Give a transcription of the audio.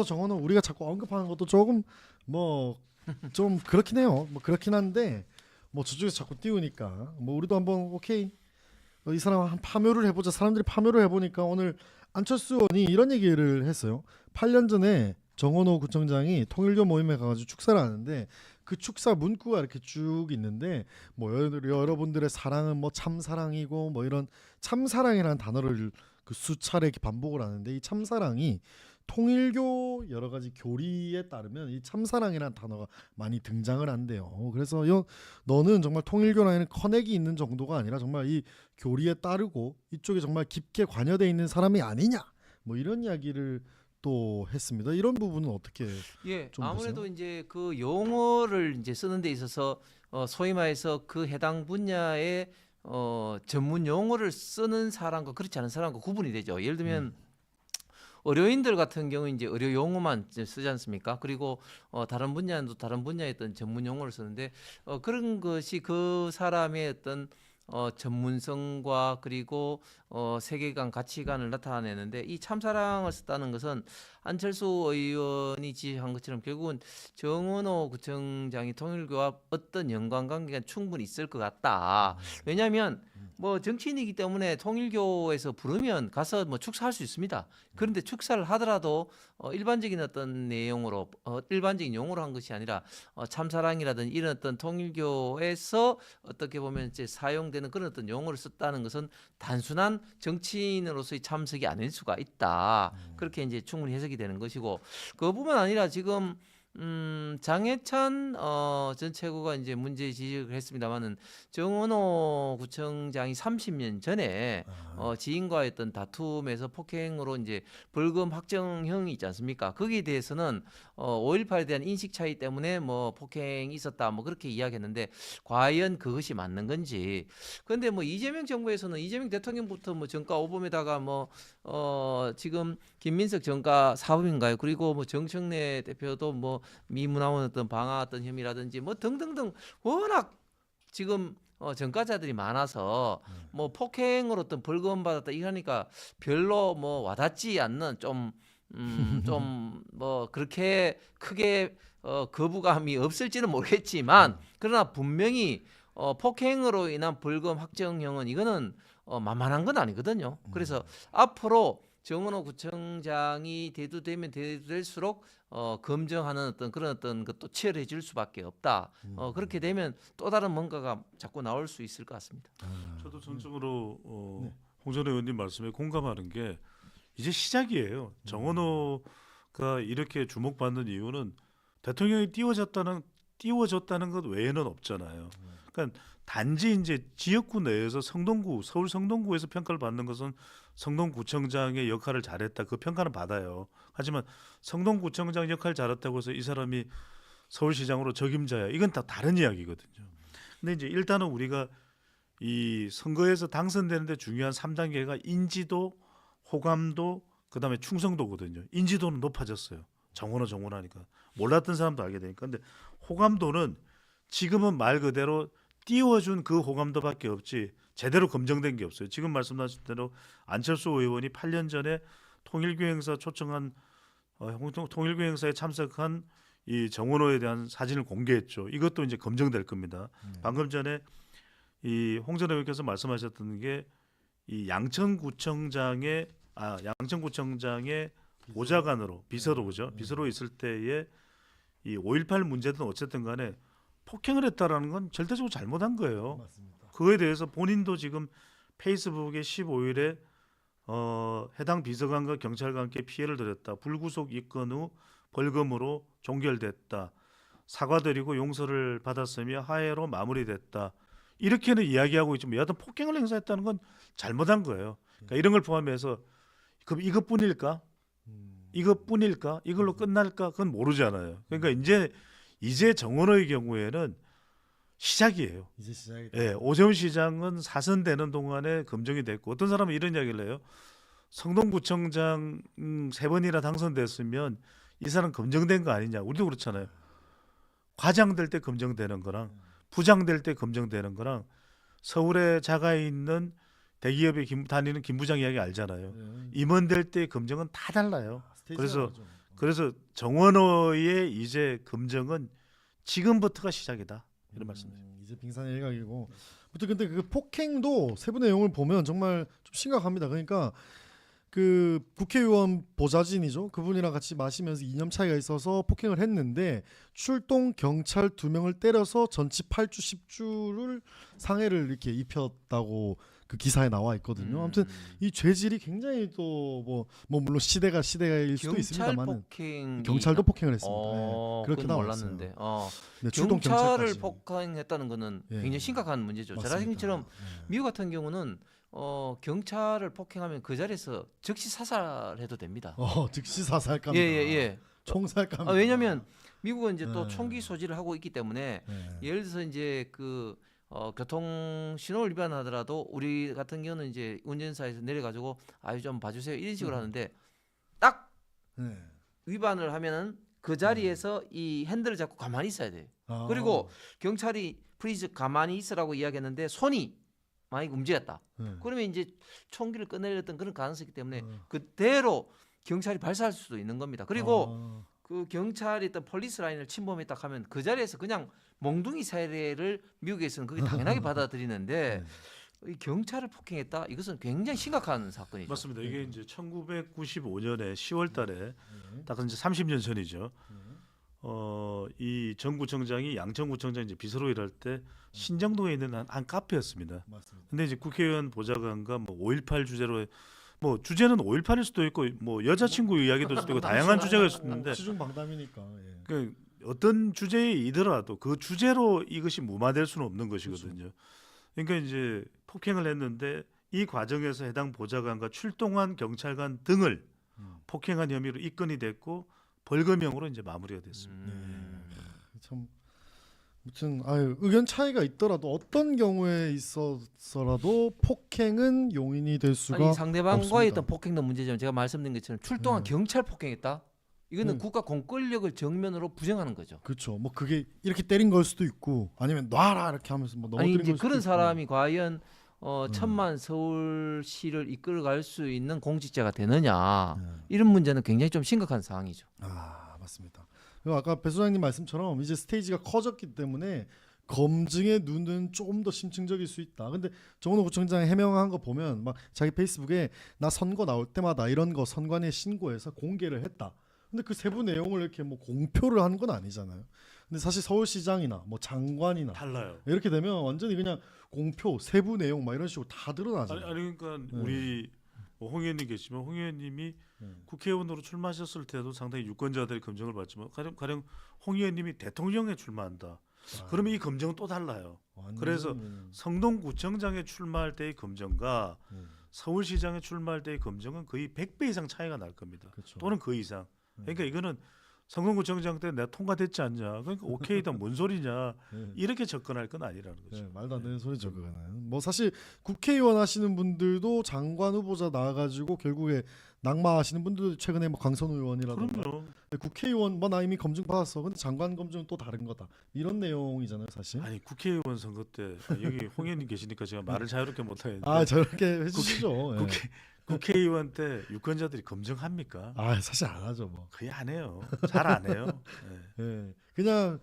정언어 우리가 자꾸 언급하는 것도 조금 뭐 좀 그렇긴 해요. 뭐 그렇긴 한데 뭐 저쪽에서 자꾸 띄우니까 뭐 우리도 한번 오케이 이 사람 한 파묘를 해보자. 사람들이 파묘를 해보니까 오늘 안철수 의원이 이런 얘기를 했어요. 8년 전에 정원호 구청장이 통일교 모임에 가가지고 축사를 하는데 그 축사 문구가 이렇게 쭉 있는데 뭐 여러분들의 사랑은 뭐 참사랑이고 뭐 이런 참사랑이라는 단어를 그 수차례 이렇게 반복을 하는데 이 참사랑이 통일교 여러 가지 교리에 따르면 이 참사랑이라는 단어가 많이 등장을 한대요. 그래서 너는 정말 통일교랑에는 커넥이 있는 정도가 아니라 정말 이 교리에 따르고 이쪽에 정말 깊게 관여돼 있는 사람이 아니냐 뭐 이런 이야기를 또 했습니다. 이런 부분은 어떻게 예, 좀 아무래도 보세요? 이제 그 용어를 이제 쓰는 데 있어서 소위 말해서 그 해당 분야의 전문 용어를 쓰는 사람과 그렇지 않은 사람과 구분이 되죠. 예를 들면 의료인들 같은 경우 이제 의료 용어만 이제 쓰지 않습니까? 그리고 다른 분야도 다른 분야의 어떤 전문 용어를 쓰는데 그런 것이 그 사람의 어떤 전문성과 그리고 세계관, 가치관을 나타내는데 이 참사랑을 썼다는 것은 안철수 의원이 지적한 것처럼 결국은 정은호 구청장이 통일교와 어떤 연관관계가 충분히 있을 것 같다. 왜냐하면 뭐 정치인이기 때문에 통일교에서 부르면 가서 뭐 축사할 수 있습니다. 그런데 축사를 하더라도 일반적인 어떤 내용으로 일반적인 용어로 한 것이 아니라 참사랑이라든지 이런 어떤 통일교에서 어떻게 보면 이제 사용되는 그런 어떤 용어를 썼다는 것은 단순한 정치인으로서의 참석이 아닐 수가 있다. 그렇게 이제 충분히 해석이 되는 것이고 그뿐만 아니라 지금 장해찬 전 최고가 이제 문제 지적을 했습니다만은 정은호 구청장이 30년 전에 지인과의 어떤 다툼에서 폭행으로 이제 벌금 확정형이 있지 않습니까? 거기에 대해서는 5.18에 대한 인식 차이 때문에 뭐 폭행이 있었다 뭐 그렇게 이야기했는데 과연 그것이 맞는 건지. 그런데 뭐 이재명 정부에서는 이재명 대통령부터 뭐 정가 오범에다가 뭐 지금 김민석 정가 사범인가요? 그리고 뭐 정청래 대표도 뭐 미문화원 어떤 방화 어떤 혐의라든지 뭐 등등등 워낙 지금 전과자들이 많아서 뭐 폭행으로 어떤 벌금 받았다 이러니까 별로 뭐 와닿지 않는 좀 뭐 그렇게 크게 거부감이 없을지는 모르겠지만 그러나 분명히 폭행으로 인한 벌금 확정형은 이거는 만만한 건 아니거든요. 그래서 앞으로 정은호 구청장이 대두되면 대두될수록 검증하는 어떤 그런 어떤 것도 치열해질 수밖에 없다. 그렇게 되면 또 다른 뭔가가 자꾸 나올 수 있을 것 같습니다. 저도 전적으로 홍준호 의원님 말씀에 공감하는 게 이제 시작이에요. 정원호가 이렇게 주목받는 이유는 대통령이 띄워졌다는 것 외에는 없잖아요. 그러니까 단지 이제 지역구 내에서 서울 성동구에서 평가를 받는 것은 성동구청장의 역할을 잘했다. 그 평가는 받아요. 하지만 성동구청장 역할 잘했다고 해서 이 사람이 서울시장으로 적임자야. 이건 다 다른 이야기거든요. 근데 이제 일단은 우리가 이 선거에서 당선되는데 중요한 3단계가 인지도, 호감도, 그다음에 충성도거든요. 인지도는 높아졌어요. 정원하니까 몰랐던 사람도 알게 되니까. 근데 호감도는 지금은 말 그대로 띄워준 그 호감도밖에 없지 제대로 검증된 게 없어요. 지금 말씀하신 대로 안철수 의원이 8년 전에 통일교 행사 초청한 통일교 행사에 참석한 이 정원호에 대한 사진을 공개했죠. 이것도 이제 검증될 겁니다. 방금 전에 이 홍 전 의원께서 말씀하셨던 게 이 양천구청장의 보좌관으로 비서로 보죠. 비서로 있을 때에 이 5.18 문제든 어쨌든 간에 폭행을 했다라는 건 절대적으로 잘못한 거예요. 맞습니다. 그거에 대해서 본인도 지금 페이스북에 15일에 해당 비서관과 경찰과 함께 피해를 드렸다. 불구속 입건 후 벌금으로 종결됐다. 사과드리고 용서를 받았으며 하해로 마무리됐다. 이렇게는 이야기하고 있지만 여하튼 폭행을 행사했다는 건 잘못한 거예요. 그러니까 이런 걸 포함해서 그럼 이것뿐일까? 이걸로 끝날까? 그건 모르잖아요. 그러니까 이제 정원호의 경우에는 시작이에요. 이제 시작이 예, 오세훈 시장은 사선되는 동안에 검증이 됐고 어떤 사람은 이런 이야기를 해요. 성동구청장 3번이나 당선됐으면 이 사람 검증된 거 아니냐. 우리도 그렇잖아요. 과장될 때 검증되는 거랑 부장될 때 검증되는 거랑 서울에 자가에 있는 대기업에 다니는 김 부장 이야기 알잖아요. 임원될 때 검증은 다 달라요. 그래서 그래서 정원호의 이제 검증은 지금부터가 시작이다 이런 말씀입니다. 이제 빙산의 일각이고. 아무튼 근데 그 폭행도 세부 내용을 보면 정말 좀 심각합니다. 그러니까 그 국회의원 보좌진이죠. 그분이랑 같이 마시면서 이념 차이가 있어서 폭행을 했는데 출동 경찰 2명을 때려서 전치 8주 10주를 상해를 이렇게 입혔다고 그 기사에 나와 있거든요. 아무튼 이 죄질이 굉장히 또 뭐 물론 시대가 시대일 수도 경찰 있습니다만 폭행 경찰도 폭행을 했습니다. 그렇게 그건 나왔어요. 몰랐는데. 네, 출동 경찰을 경찰까지. 폭행했다는 거는 예. 굉장히 심각한 문제죠. 맞습니다. 자라님처럼 예. 미국 같은 경우는 경찰을 폭행하면 그 자리에서 즉시 사살해도 됩니다. 즉시 사살감. 예예예. 총살감. 왜냐하면 미국은 이제 또 네. 총기 소지를 하고 있기 때문에 네. 예를 들어서 이제 그 교통 신호를 위반하더라도 우리 같은 경우는 이제 운전사에서 내려가지고 아유 좀 봐주세요 이런 식으로 하는데 딱 네. 위반을 하면은 그 자리에서 이 핸들을 잡고 가만히 있어야 돼요. 아. 그리고 경찰이 프리즈 가만히 있으라고 이야기했는데 손이 많이 움직였다. 네. 그러면 이제 총기를 꺼내려던 그런 가능성이기 때문에 어. 그대로 경찰이 발사할 수도 있는 겁니다. 그리고 아. 그 경찰이 있던 폴리스 라인을 침범했다 하면 그 자리에서 그냥 몽둥이 살해를 미국에서는 그게 당연하게 받아들이는데 이 경찰을 폭행했다. 이것은 굉장히 심각한 사건이죠. 맞습니다. 이게 이제 1995년에 10월달에 딱 이제 30년 전이죠. 이 정구청장이 양천구청장 이제 비서로 일할 때 신정동에 있는 한 카페였습니다. 맞습니다. 근데 이제 국회의원 보좌관과 뭐 5.18 주제로 뭐 주제는 5.18일 수도 있고 뭐 여자친구 이야기도 수도 있고 다양한 주제가 있었는데 시중방담이니까. 예. 그 어떤 주제이더라도 그 주제로 이것이 무마될 수는 없는 것이거든요. 그러니까 이제 폭행을 했는데 이 과정에서 해당 보좌관과 출동한 경찰관 등을 폭행한 혐의로 입건이 됐고 벌금형으로 이제 마무리가 됐습니다. 참 아무튼 의견 차이가 있더라도 어떤 경우에 있어서라도 폭행은 용인이 될 수가 아니, 상대방과의 없습니다. 어떤 폭행도 문제지만 제가 말씀드린 것처럼 출동한 경찰 폭행했다. 이거는 네. 국가 공권력을 정면으로 부정하는 거죠. 그렇죠. 뭐 그게 이렇게 때린 걸 수도 있고 아니면 놔라 이렇게 하면서 뭐 아니 넘어뜨린 이제 걸 수도 그런 있고. 사람이 과연 천만 서울시를 이끌어갈 수 있는 공직자가 되느냐 이런 문제는 굉장히 좀 심각한 상황이죠. 맞습니다. 그리고 아까 배 소장님 말씀처럼 이제 스테이지가 커졌기 때문에 검증의 눈은 조금 더 심층적일 수 있다. 근데 정원호 구청장 해명한 거 보면 막 자기 페이스북에 나 선거 나올 때마다 이런 거 선관위에 신고해서 공개를 했다. 근데 그 세부 내용을 이렇게 뭐 공표를 하는 건 아니잖아요. 근데 사실 서울시장이나 뭐 장관이나 달라요. 이렇게 되면 완전히 그냥 공표, 세부 내용 막 이런 식으로 다 드러나잖아요. 아니 그러니까 우리 홍 의원님 계시면 홍 의원님이 국회의원으로 출마하셨을 때도 상당히 유권자들의 검증을 받지만 가령 홍 의원님이 대통령에 출마한다. 그러면 이 검증은 또 달라요. 그래서 성동구청장에 출마할 때의 검증과 서울시장에 출마할 때의 검증은 거의 100배 이상 차이가 날 겁니다. 그렇죠. 또는 그 이상. 그러니까 이거는 성동구청장 때 내가 통과됐지 않냐. 그러니까 오케이다 뭔 소리냐. 이렇게 접근할 건 아니라는 거죠. 말도 안 되는 소리죠 그거는. 뭐 사실 국회의원 하시는 분들도 장관 후보자 나와가지고 결국에 낙마하시는 분들도 최근에 뭐 강선우 의원이라든가 그럼요. 국회의원 뭐 나 이미 검증 받았어. 근데 장관 검증은 또 다른 거다. 이런 내용이잖아요 사실. 아니 국회의원 선거 때 여기 홍 의원님 계시니까 제가 말을 자유롭게 못 하겠는데 저렇게 해주시죠. 국회의원 때 유권자들이 검증합니까? 사실 안 하죠 뭐. 거의 안 해요. 잘 안 해요. 그냥